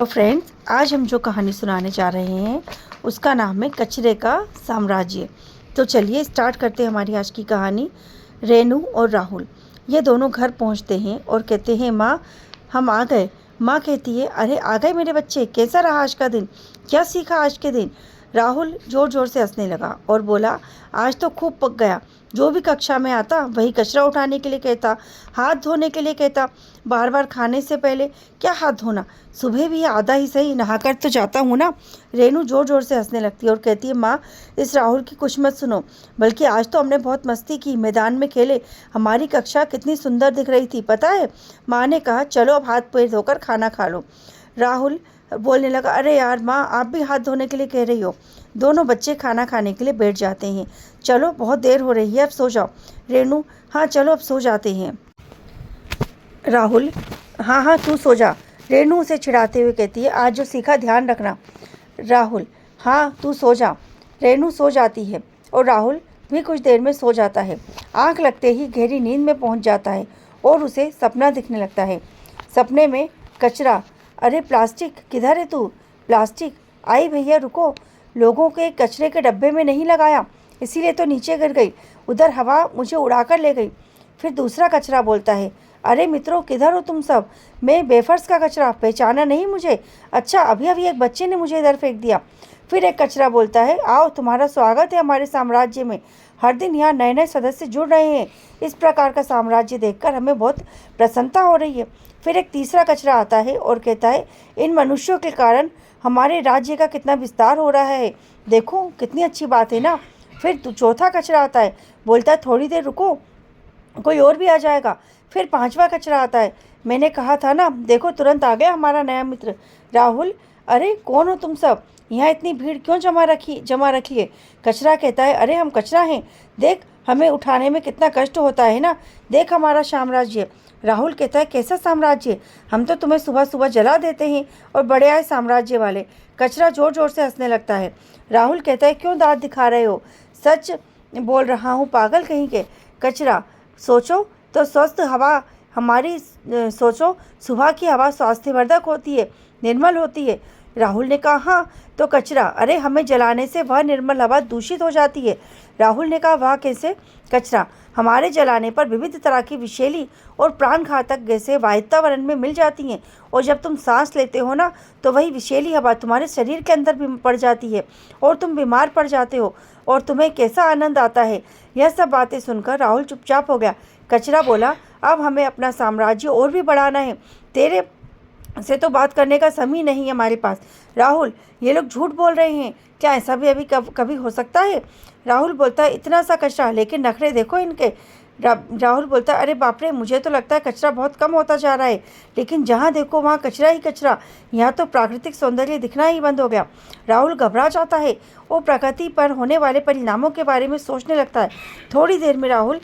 तो फ्रेंड्स, आज हम जो कहानी सुनाने जा रहे हैं उसका नाम है कचरे का साम्राज्य। तो चलिए स्टार्ट करते हैं हमारी आज की कहानी। रेनू और राहुल ये दोनों घर पहुंचते हैं और कहते हैं, माँ हम आ गए। माँ कहती है, अरे आ गए मेरे बच्चे, कैसा रहा आज का दिन, क्या सीखा आज के दिन। राहुल ज़ोर ज़ोर से हंसने लगा और बोला, आज तो खूब पक गया। जो भी कक्षा में आता वही कचरा उठाने के लिए कहता, हाथ धोने के लिए कहता। बार बार खाने से पहले क्या हाथ धोना, सुबह भी आधा ही सही नहाकर तो जाता हूँ ना। रेनू ज़ोर ज़ोर से हंसने लगती है और कहती है, माँ इस राहुल की कुछ मत सुनो, बल्कि आज तो हमने बहुत मस्ती की, मैदान में खेले, हमारी कक्षा कितनी सुंदर दिख रही थी पता है। माँ ने कहा, चलो अब हाथ पैर धोकर खाना खा लो। राहुल बोलने लगा, अरे यार माँ, आप भी हाथ धोने के लिए कह रही हो। दोनों बच्चे खाना खाने के लिए बैठ जाते हैं। चलो बहुत देर हो रही है, अब सो जाओ। रेनू, हाँ चलो अब सो जाते हैं। राहुल, हाँ हाँ तू सो जा। रेनू उसे चिढ़ाते हुए कहती है, आज जो सीखा ध्यान रखना। राहुल, हाँ तू सो जा। रेनू सो जाती है और राहुल भी कुछ देर में सो जाता है। आंख लगते ही गहरी नींद में पहुंच जाता है और उसे सपना दिखने लगता है। सपने में कचरा, अरे प्लास्टिक किधर है तू, प्लास्टिक आई भैया रुको, लोगों के कचरे के डब्बे में नहीं लगाया, इसीलिए तो नीचे गिर गई, उधर हवा मुझे उड़ाकर ले गई। फिर दूसरा कचरा बोलता है, अरे मित्रों किधर हो तुम सब, मैं बेफर्स का कचरा, पहचाना नहीं मुझे, अच्छा अभी अभी एक बच्चे ने मुझे इधर फेंक दिया। फिर एक कचरा बोलता है, आओ तुम्हारा स्वागत है हमारे साम्राज्य में, हर दिन यहाँ नए नए सदस्य जुड़ रहे हैं, इस प्रकार का साम्राज्य देखकर हमें बहुत प्रसन्नता हो रही है। फिर एक तीसरा कचरा आता है और कहता है, इन मनुष्यों के कारण हमारे राज्य का कितना विस्तार हो रहा है, देखो कितनी अच्छी बात है ना। फिर चौथा कचरा आता है, बोलता है, थोड़ी देर रुको कोई और भी आ जाएगा। फिर पांचवा कचरा आता है, मैंने कहा था ना, देखो तुरंत आ गया हमारा नया मित्र राहुल। अरे कौन हो तुम सब, यहाँ इतनी भीड़ क्यों जमा रखी है। कचरा कहता है, अरे हम कचरा हैं, देख हमें उठाने में कितना कष्ट होता है ना, देख हमारा साम्राज्य। राहुल कहता है, कैसा साम्राज्य, हम तो तुम्हें सुबह सुबह जला देते हैं और बड़े आए साम्राज्य वाले। कचरा जोर जोर से हंसने लगता है। राहुल कहता है, क्यों दांत दिखा रहे हो, सच बोल रहा हूँ पागल कहीं के। कचरा, सोचो तो स्वस्थ हवा हमारी, सोचो सुबह की हवा स्वास्थ्यवर्धक होती है, निर्मल होती है। राहुल ने कहा, हाँ तो कचरा, अरे हमें जलाने से वह निर्मल हवा दूषित हो जाती है। राहुल ने कहा, वह कैसे। कचरा, हमारे जलाने पर विविध तरह की विषैली और प्राणघातक गैसें वातावरण में मिल जाती हैं और जब तुम सांस लेते हो ना तो वही विषैली हवा तुम्हारे शरीर के अंदर भी पड़ जाती है और तुम बीमार पड़ जाते हो और तुम्हें कैसा आनंद आता है। यह सब बातें सुनकर राहुल चुपचाप हो गया। कचरा बोला, अब हमें अपना साम्राज्य और भी बढ़ाना है, तेरे से तो बात करने का समय नहीं है हमारे पास। राहुल, ये लोग झूठ बोल रहे हैं, क्या ऐसा भी अभी कभी हो सकता है। राहुल बोलता है, इतना सा कचरा, लेकिन नखरे देखो इनके। राहुल बोलता है, अरे बाप रे, मुझे तो लगता है कचरा बहुत कम होता जा रहा है, लेकिन जहाँ देखो वहाँ कचरा ही कचरा, यहाँ तो प्राकृतिक सौंदर्य दिखना ही बंद हो गया। राहुल घबरा जाता है, वो प्रकृति पर होने वाले परिणामों के बारे में सोचने लगता है। थोड़ी देर में राहुल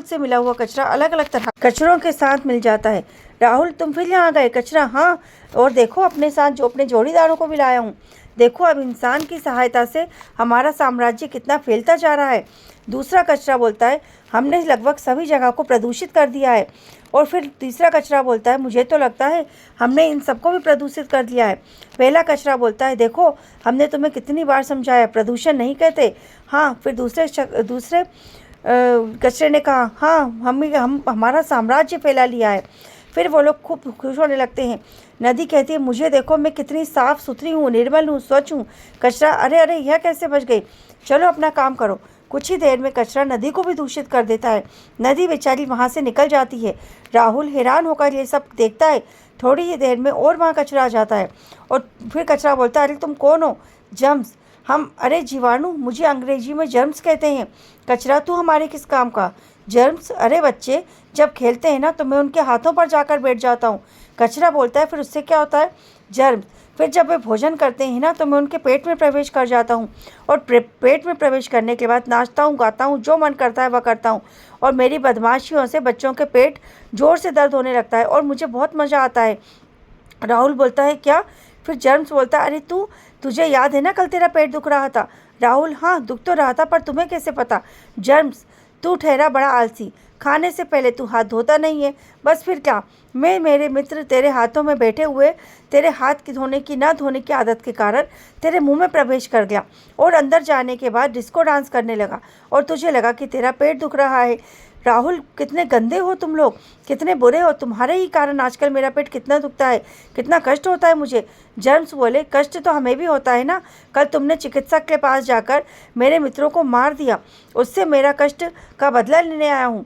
से मिला हुआ कचरा अलग अलग तरह कचरों के साथ मिल जाता है। राहुल, तुम फिर यहाँ आ गए। कचरा, हाँ, और देखो अपने साथ जो अपने जोड़ीदारों को भी लाया हूँ, देखो अब इंसान की सहायता से हमारा साम्राज्य कितना फैलता जा रहा है। दूसरा कचरा बोलता है, हमने लगभग सभी जगह को प्रदूषित कर दिया है। और फिर तीसरा कचरा बोलता है, मुझे तो लगता है हमने इन सबको भी प्रदूषित कर दिया है। पहला कचरा बोलता है, देखो हमने तुम्हें कितनी बार समझाया, प्रदूषण नहीं कहते। हाँ, फिर दूसरे कचरे ने कहा, हाँ हम हमारा साम्राज्य फैला लिया है। फिर वो लोग खूब खुश होने लगते हैं। नदी कहती है, मुझे देखो मैं कितनी साफ़ सुथरी हूँ, निर्मल हूँ, स्वच्छ हूँ। कचरा, अरे अरे यह कैसे बच गई, चलो अपना काम करो। कुछ ही देर में कचरा नदी को भी दूषित कर देता है। नदी बेचारी वहाँ से निकल जाती है। राहुल हैरान होकर ये सब देखता है। थोड़ी ही देर में और वहाँ कचरा आ जाता है और फिर कचरा बोलता है, अरे तुम कौन हो। जर्म्स, हम, अरे जीवाणु, मुझे अंग्रेजी में जर्म्स कहते हैं। कचरा, तू हमारे किस काम का। जर्म्स, अरे बच्चे जब खेलते हैं ना तो मैं उनके हाथों पर जाकर बैठ जाता हूँ। कचरा बोलता है, फिर उससे क्या होता है। जर्म्स, फिर जब वे भोजन करते हैं ना तो मैं उनके पेट में प्रवेश कर जाता हूँ और पेट में प्रवेश करने के बाद नाचता हूँ, गाता हूँ, जो मन करता है वह करता हूँ और मेरी बदमाशियों से बच्चों के पेट जोर से दर्द होने लगता है और मुझे बहुत मज़ा आता है। राहुल बोलता है, क्या। फिर जर्म्स बोलता है, अरे तुझे याद है ना कल तेरा पेट दुख रहा था। राहुल, हाँ दुख तो रहा था, पर तुम्हें कैसे पता। जर्म्स, तू ठहरा बड़ा आलसी, खाने से पहले तू हाथ धोता नहीं है। बस फिर क्या, मैं मेरे मित्र तेरे हाथों में बैठे हुए तेरे हाथ की धोने की आदत के कारण तेरे मुंह में प्रवेश कर गया और अंदर जाने के बाद डिस्को डांस करने लगा और तुझे लगा कि तेरा पेट दुख रहा है। राहुल, कितने गंदे हो तुम लोग, कितने बुरे हो। तुम्हारे ही कारण आजकल मेरा पेट कितना दुखता है, कितना कष्ट होता है मुझे। जर्म्स बोले, कष्ट तो हमें भी होता है ना। कल तुमने चिकित्सक के पास जाकर मेरे मित्रों को मार दिया, उससे मेरा कष्ट का बदला लेने आया हूँ।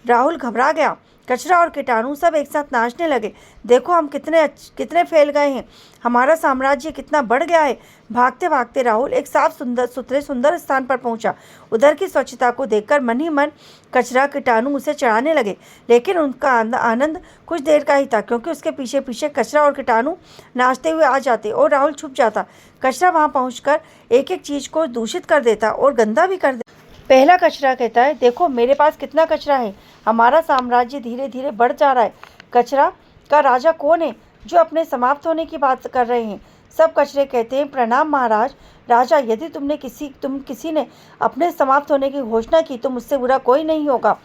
राहुल घबरा गया। कचरा और कीटाणु सब एक साथ नाचने लगे। देखो हम कितने फैल गए हैं, हमारा साम्राज्य कितना बढ़ गया है। भागते भागते राहुल एक साफ सुंदर स्थान पर पहुंचा। उधर की स्वच्छता को देखकर मन ही मन कचरा कीटाणु उसे चढ़ाने लगे, लेकिन उनका आनंद कुछ देर का ही था, क्योंकि उसके पीछे पीछे कचरा और कीटाणु नाचते हुए आ जाते और राहुल छुप जाता। कचरा वहां पहुंचकर एक एक चीज को दूषित कर देता और गंदा भी कर देता। पहला कचरा कहता है, देखो मेरे पास कितना कचरा है, हमारा साम्राज्य धीरे धीरे बढ़ जा रहा है। कचरा का राजा कौन है जो अपने समाप्त होने की बात कर रहे हैं? सब कचरे कहते हैं, प्रणाम महाराज। राजा, यदि किसी ने अपने समाप्त होने की घोषणा की तो मुझसे बुरा कोई नहीं होगा।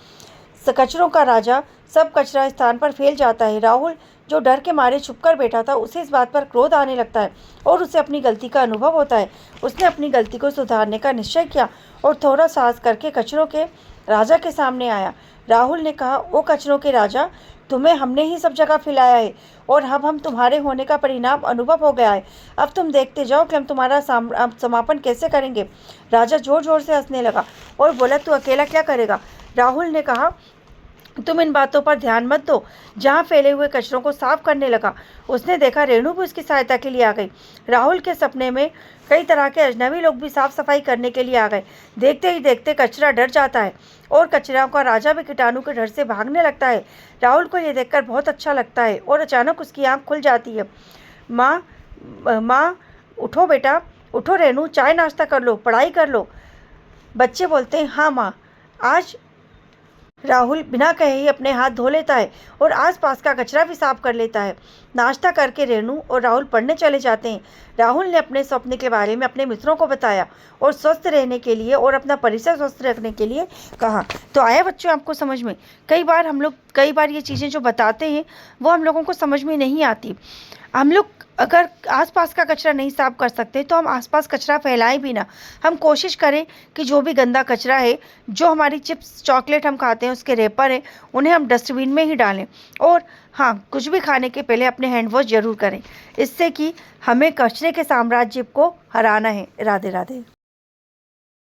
कचरों का राजा सब कचरा स्थान पर फैल जाता है। राहुल, जो डर के मारे छुपकर बैठा था, उसे इस बात पर क्रोध आने लगता है और उसे अपनी गलती का अनुभव होता है। उसने अपनी गलती को सुधारने का निश्चय किया और थोड़ा साहस करके कचरों के राजा के सामने आया। राहुल ने कहा, ओ कचरों के राजा, तुम्हें हमने ही सब जगह फैलाया है और अब हम तुम्हारे होने का परिणाम अनुभव हो गया है। अब तुम देखते जाओ कि हम तुम्हारा समापन कैसे करेंगे। राजा जोर जोर से हंसने लगा और बोला, तू अकेला क्या करेगा? राहुल ने कहा, तुम इन बातों पर ध्यान मत दो। जहाँ फैले हुए कचरों को साफ करने लगा, उसने देखा रेणु भी उसकी सहायता के लिए आ गई। राहुल के सपने में कई तरह के अजनबी लोग भी साफ सफाई करने के लिए आ गए। देखते ही देखते कचरा डर जाता है और कचरा का राजा भी कीटाणु के डर से भागने लगता है। राहुल को यह देखकर बहुत अच्छा लगता है और अचानक उसकी आँख खुल जाती है। माँ, उठो बेटा, उठो रेणु, चाय नाश्ता कर लो, पढ़ाई कर लो। बच्चे बोलते हैं, हाँ माँ। आज राहुल बिना कहे ही अपने हाथ धो लेता है और आसपास का कचरा भी साफ कर लेता है। नाश्ता करके रेणु और राहुल पढ़ने चले जाते हैं। राहुल ने अपने सपने के बारे में अपने मित्रों को बताया और स्वस्थ रहने के लिए और अपना परिसर स्वस्थ रखने के लिए कहा। तो आया बच्चों आपको समझ में? कई बार ये चीज़ें जो बताते हैं वो हम लोगों को समझ में नहीं आती। हम लोग अगर आसपास का कचरा नहीं साफ कर सकते तो हम आसपास कचरा फैलाएं भी ना। हम कोशिश करें कि जो भी गंदा कचरा है, जो हमारी चिप्स चॉकलेट हम खाते हैं उसके रेपर हैं, उन्हें हम डस्टबिन में ही डालें। और हाँ, कुछ भी खाने के पहले अपने हैंड वॉश जरूर करें, इससे कि हमें कचरे के साम्राज्य को हराना है। राधे राधे।